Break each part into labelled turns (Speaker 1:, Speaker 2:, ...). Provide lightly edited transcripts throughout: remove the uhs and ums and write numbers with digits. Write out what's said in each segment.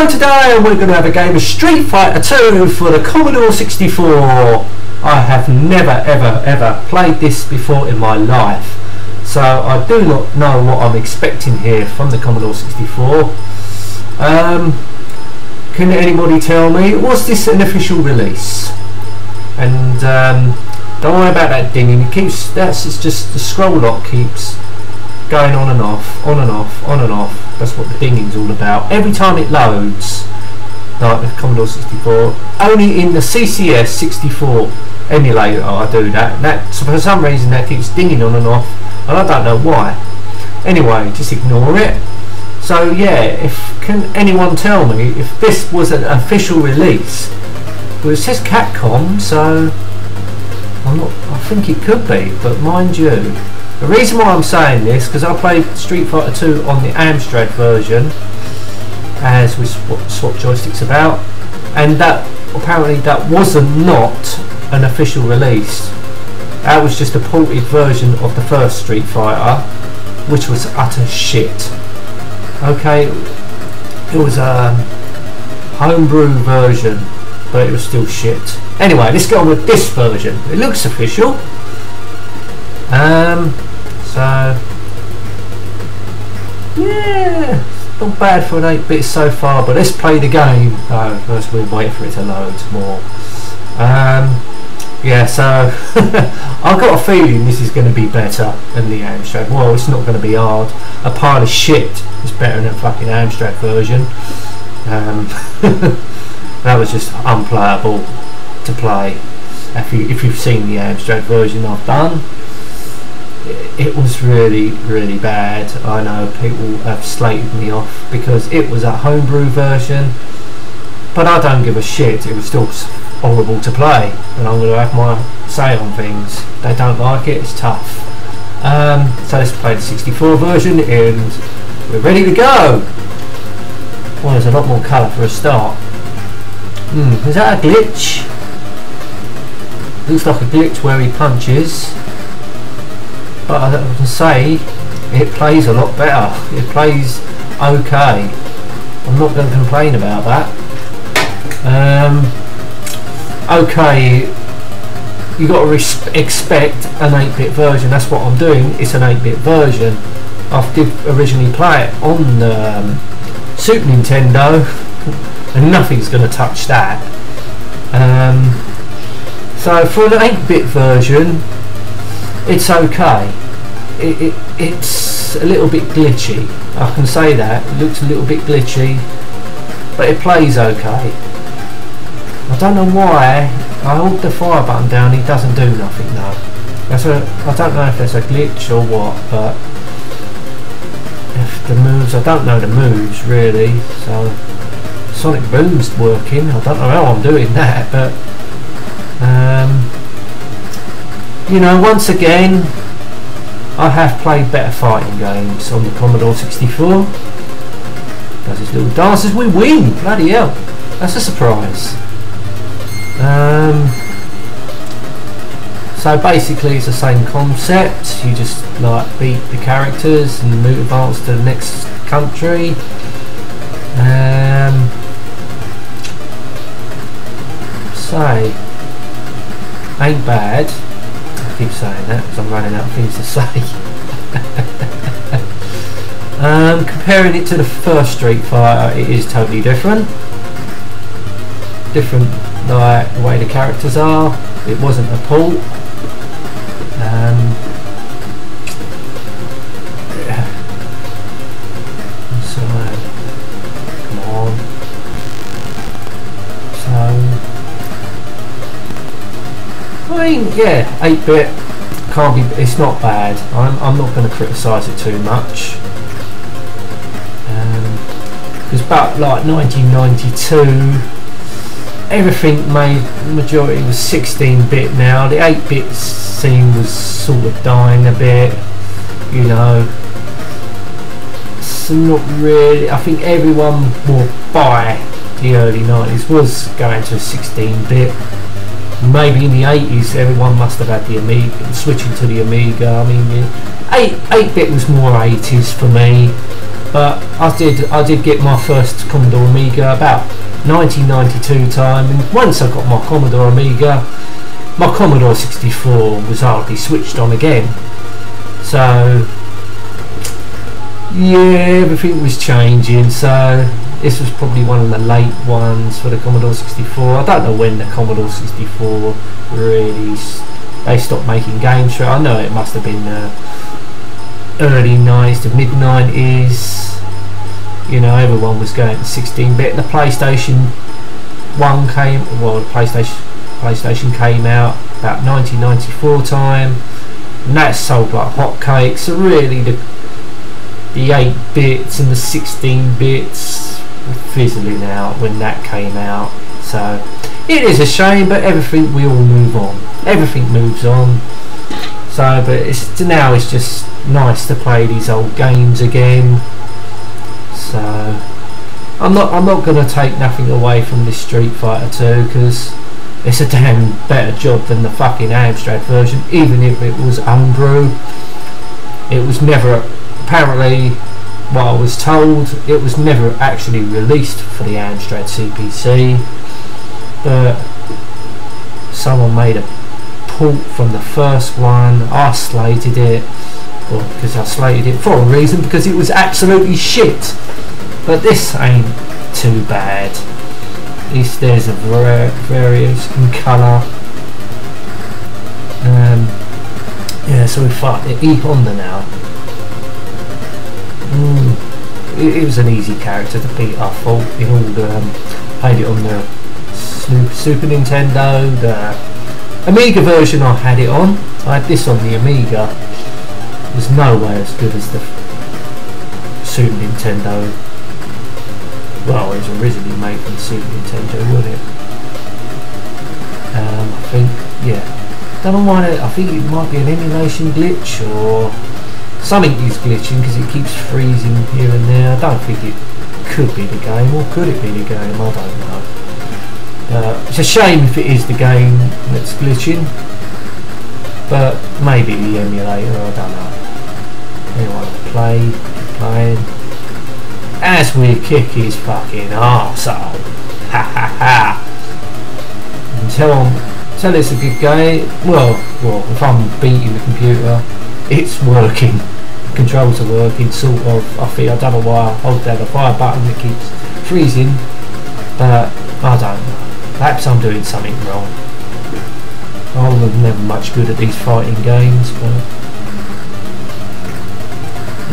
Speaker 1: Hello, today we're going to have a game of Street Fighter 2 for the Commodore 64. I have never ever played this before in my life, so I do not know what I'm expecting here from the Commodore 64. Can anybody tell me, was this an official release? And don't worry about that dinging, it's just the scroll lock keeps going on and off, on and off, on and off. That's what the dinging's all about. Every time it loads, like the Commodore 64, only in the CCS 64 emulator I do that. So for some reason that keeps dinging on and off, and I don't know why. Anyway, just ignore it. So yeah, can anyone tell me if this was an official release? Well, it says CapCom, so I think it could be, but mind you, the reason why I'm saying this, because I played Street Fighter 2 on the Amstrad version, as we swap joysticks about, and that apparently that wasn't not an official release. That was just a ported version of the first Street Fighter, which was utter shit. Okay, it was a homebrew version, but it was still shit. Anyway, let's get on with this version. It looks official. So yeah, not bad for an 8-bit so far, but let's play the game. First we'll wait for it to load more. Yeah, so I've got a feeling this is going to be better than the Amstrad. Well, it's not going to be hard. A pile of shit is better than the fucking Amstrad version. That was just unplayable to play. If you've seen the Amstrad version I've done, it was really bad. I know people have slated me off because it was a homebrew version, but I don't give a shit. It was still horrible to play, and I'm going to have my say on things. If they don't like it, it's tough. So let's play the 64 version and we're ready to go. Well, there's a lot more colour for a start. Is that a glitch? Looks like a glitch where he punches, but I can say it plays a lot better. It plays okay. I'm not going to complain about that. Okay, you got to expect an 8-bit version. That's what I'm doing. It's an 8-bit version. I did originally play it on the Super Nintendo, and nothing's going to touch that. So for an 8-bit version, it's okay. It's a little bit glitchy. I can say that. It looks a little bit glitchy, but it plays okay. I don't know why I hold the fire button down, it doesn't do nothing though. I don't know if there's a glitch or what, but if the moves, I don't know the moves really. So Sonic Boom's working. I don't know how I'm doing that, but you know, once again, I have played better fighting games on the Commodore 64. Does his little dances, we win! Bloody hell, that's a surprise. So basically it's the same concept. You just like beat the characters and move advance to the next country. Say, ain't bad. I keep saying that because I'm running out of things to say. Comparing it to the first Street Fighter, it is totally different. Like the way the characters are. It wasn't a port. So come on. So I mean, yeah, 8-bit can't be. It's not bad. I'm not going to criticise it too much. Because about like 1992. Everything majority was 16-bit now. The 8-bit scene was sort of dying a bit, you know. It's not really. I think everyone by the early 90s was going to 16-bit. Maybe in the 80s everyone must have had the Amiga, switching to the Amiga. I mean, 8-bit was more 80s for me. But I did get my first Commodore Amiga about 1992 time, and once I got my Commodore Amiga, my Commodore 64 was hardly switched on again. So yeah, everything was changing. So this was probably one of the late ones for the Commodore 64. I don't know when the Commodore 64 really they stopped making games for it. I know it must have been early 90s to mid 90s. You know, everyone was going to 16-bit. The PlayStation 1 came, well, the PlayStation came out about 1994 time, and that sold like hotcakes. So really, the 8 bits and the 16 bits were fizzling out when that came out. So it is a shame, but everything, we all move on. Everything moves on. So, but now it's just nice to play these old games again. So I'm not going to take nothing away from this Street Fighter 2, because it's a damn better job than the fucking Amstrad version, even if it was homebrew. It was never, apparently, what I was told, it was never actually released for the Amstrad CPC, but someone made a port from the first one. I slated it, well, because I slated it for a reason, because it was absolutely shit. But this ain't too bad. At least there's a various in colour. Yeah, so we fight the E Honda now. It was an easy character to beat, I thought. In all the played it on the Super Nintendo, the Amiga version I had it on. I had this on the Amiga. There's no way as good as the Super Nintendo. Well, it was originally made for the Super Nintendo, wasn't it? I think, yeah. Don't know why. I think it might be an emulation glitch, or something is glitching because it keeps freezing here and there. I don't think it could be the game, or could it be the game? I don't know. It's a shame if it is the game that's glitching, but maybe the emulator, I don't know. Anyway, keep playing. As we kick his fucking arsehole. Ha ha ha. Until it's a good game. Well, if I'm beating the computer, it's working. The controls are working, sort of. I don't know why I hold down the fire button, it keeps freezing. But I don't know. Perhaps I'm doing something wrong. I was never much good at these fighting games, but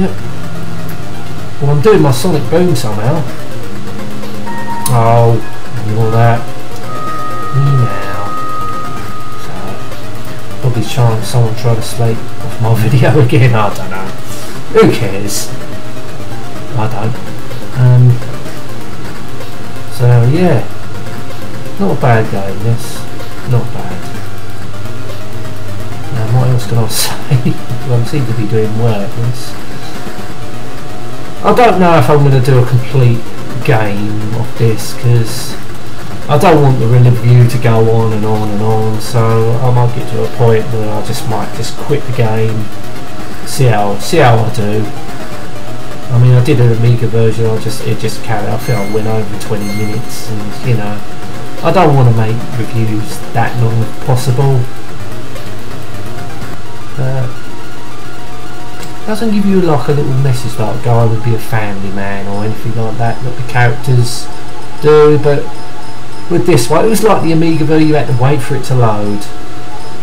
Speaker 1: yep. Well, I'm doing my Sonic Boom somehow. Oh, ignore that. Now. So, probably someone try to slate off my video again. I don't know. Who cares? I don't. So yeah, not a bad game. This, not bad. What else can I say? Well, I seem to be doing well at this. I don't know if I'm going to do a complete game of this, because I don't want the review to go on and on and on, so I might get to a point where I might just quit the game, see how I do. I mean, I did an Amiga version, it just carried, I think I went over 20 minutes, and you know, I don't want to make reviews that long if possible. Doesn't give you like a little message like "Guy would be a family man" or anything like that the characters do, but with this one, it was like the Amiga version, you had to wait for it to load.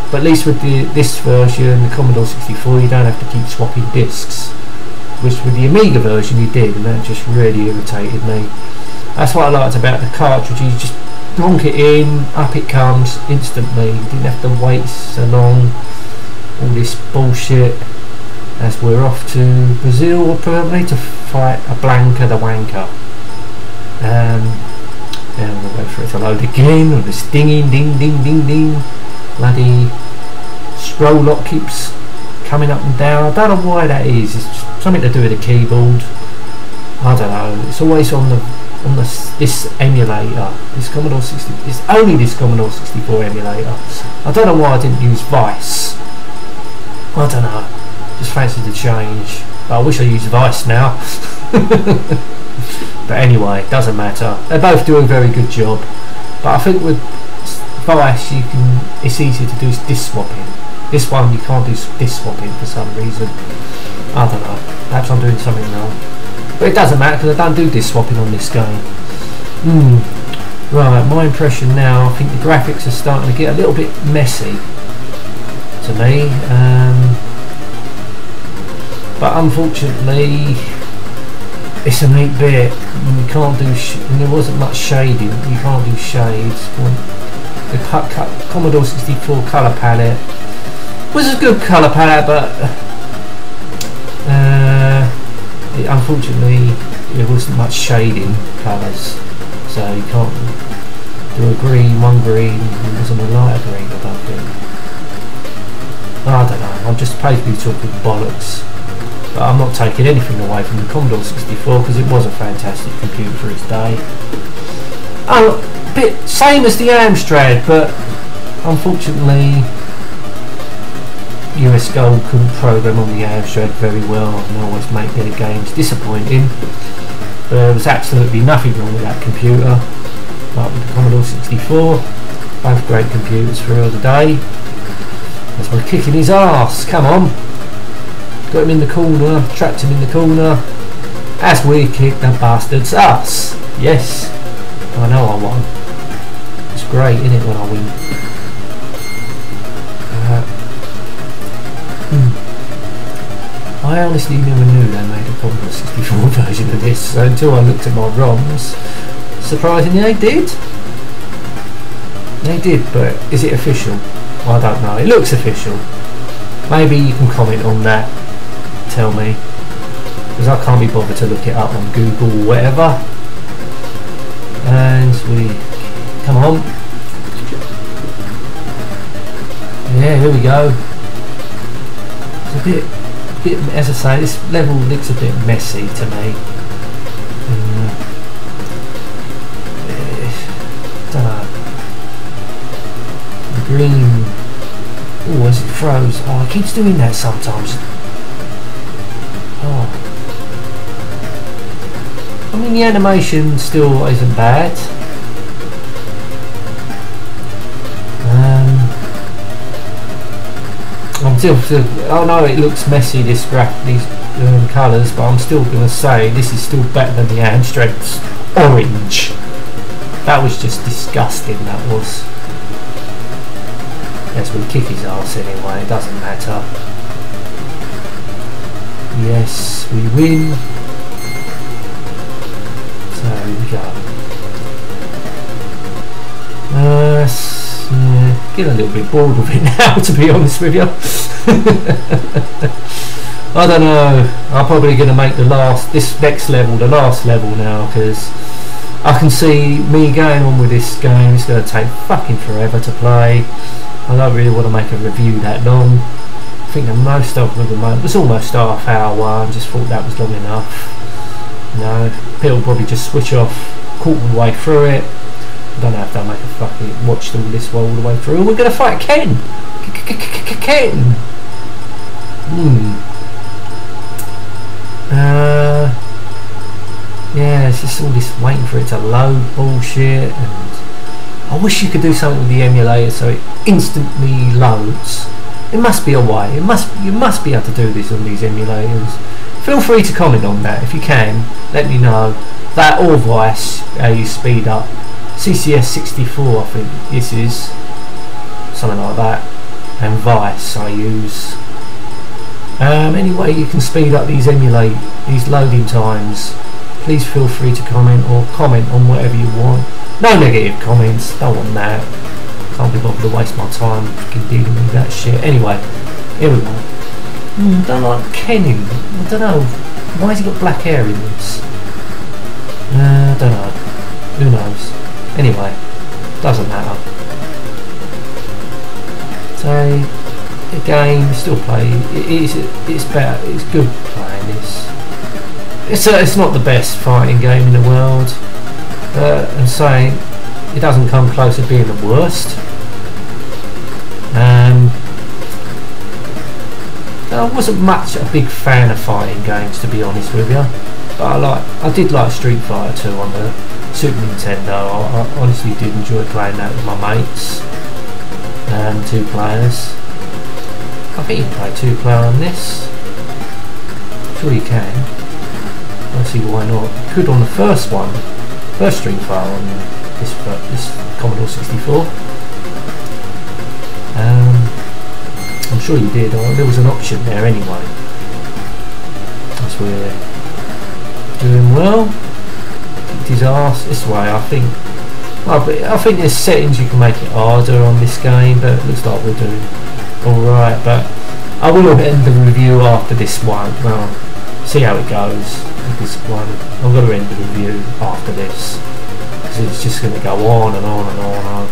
Speaker 1: But at least with this version, the Commodore 64, you don't have to keep swapping discs, which with the Amiga version you did, and that just really irritated me. That's what I liked about the cartridge. You just plonk it in, up it comes instantly. You didn't have to wait so long. All this bullshit. As we're off to Brazil, probably, to fight a Blanca the Wanker. And we'll wait for it to load again, or this dinging, ding, ding, ding, ding. Bloody scroll lock keeps coming up and down. I don't know why that is. It's something to do with the keyboard. I don't know. It's always on this emulator. This Commodore 60. It's only this Commodore 64 emulator. I don't know why I didn't use Vice. I don't know. Just fancy the change. But I wish I used Vice now. But anyway, doesn't matter. They both do a very good job. But I think with Vice, it's easier to do disc swapping. This one you can't do disc swapping for some reason. I don't know. Perhaps I'm doing something wrong. But it doesn't matter because I don't do disc swapping on this game. Right, my impression now, I think the graphics are starting to get a little bit messy to me. But unfortunately, it's an 8-bit. You can't do. And there wasn't much shading. You can't do shades. The Commodore 64 colour palette was a good colour palette, but unfortunately there wasn't much shading colours, so you can't do a green, one green, it wasn't a lighter green, I don't think. I don't know, I'm just basically talking bollocks. But I'm not taking anything away from the Commodore 64 because it was a fantastic computer for its day. Oh, bit same as the Amstrad, but unfortunately US Gold couldn't program on the Amstrad very well and always make their games disappointing. There was absolutely nothing wrong with that computer, like with the Commodore 64. Both great computers for the day. As we're kicking his arse, come on. Got him in the corner, trapped him in the corner, as we kick the bastard's ass. Yes, I know I won. It's great, isn't it, when I win? I honestly never knew they made a Commodore 64 version of this until I looked at my ROMs. Surprisingly, they did. They did, but is it official? I don't know. It looks official. Maybe you can comment on that. Tell me, because I can't be bothered to look it up on Google or whatever. And we come on. Yeah, here we go. It's a bit, as I say, this level looks a bit messy to me. Don't know. The green. Oh, as it froze. Oh, it keeps doing that sometimes. Oh. I mean, the animation still isn't bad. I'm still, I know it looks messy, these colours, but I'm still going to say this is still better than the Amstrad's orange. That was just disgusting, that was. Yes, we'll kick his arse anyway, it doesn't matter. Yes, we win. So here we go. Yeah, getting a little bit bored of it now, to be honest with you. I don't know. I'm probably going to make this next level the last level now, because I can see me going on with this game. It's going to take fucking forever to play. I don't really want to make a review that long. I think the most of them at the moment was almost half hour. I just thought that was long enough. You know, people probably just switch off quarter of the way through it. I don't have to make a fucking watch all this all the way through. We're gonna fight Ken. Ken. Yeah, it's just all this waiting for it to load bullshit, and I wish you could do something with the emulator so it instantly loads. It must be a way. You must be able to do this on these emulators. Feel free to comment on that if you can. Let me know that, or Vice, how you speed up. CCS 64, I think this is something like that, and Vice I use. Anyway, you can speed up these loading times. Please feel free to comment, or comment on whatever you want. No negative comments, don't want that. Can't be bothered to waste my time fucking dealing with that shit. Anyway, here we go. Don't like Kenning. I don't know. Why has he got black hair in this? I don't know. Who knows? Anyway, doesn't matter. So, again, still play. It's better. It's good playing this. It's not the best fighting game in the world. I'm saying it doesn't come close to being the worst. I wasn't much a big fan of fighting games, to be honest with you, but I did like Street Fighter 2 on the Super Nintendo. I honestly did enjoy playing that with my mates, 2 players. I think you can play 2-player on this. Sure you can. I don't see why not. You could on the first Street Fighter on this Commodore 64. I'm sure you did. There was an option there anyway. That's we're doing well. Kicked his arse this way. I think there's settings you can make it harder on this game, but it looks like we're doing alright. But I will end the review after this one. Well, see how it goes with this one. I'm going to end the review after this because it's just going to go on and on and on.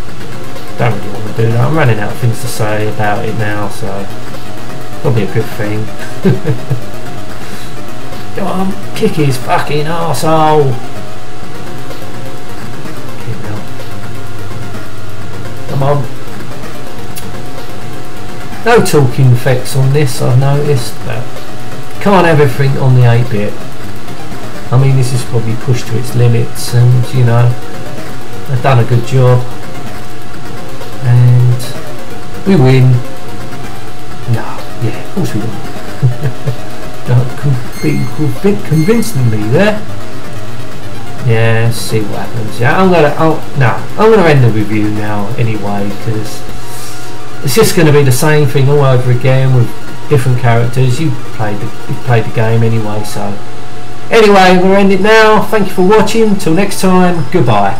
Speaker 1: I don't really want to do that. I'm running out of things to say about it now, so probably a good thing. Come on, kick his fucking arsehole! Come on. No talking effects on this, I've noticed, but can't have everything on the 8-bit. I mean, this is probably pushed to its limits, and you know, I've done a good job. And we win. No, yeah, of course we win. Don't convince me there. Yeah, let's see what happens. Yeah, I'm gonna end the review now anyway, because it's just going to be the same thing all over again with different characters. You've played the game anyway, so anyway, we'll end it now. Thank you for watching. Till next time, goodbye.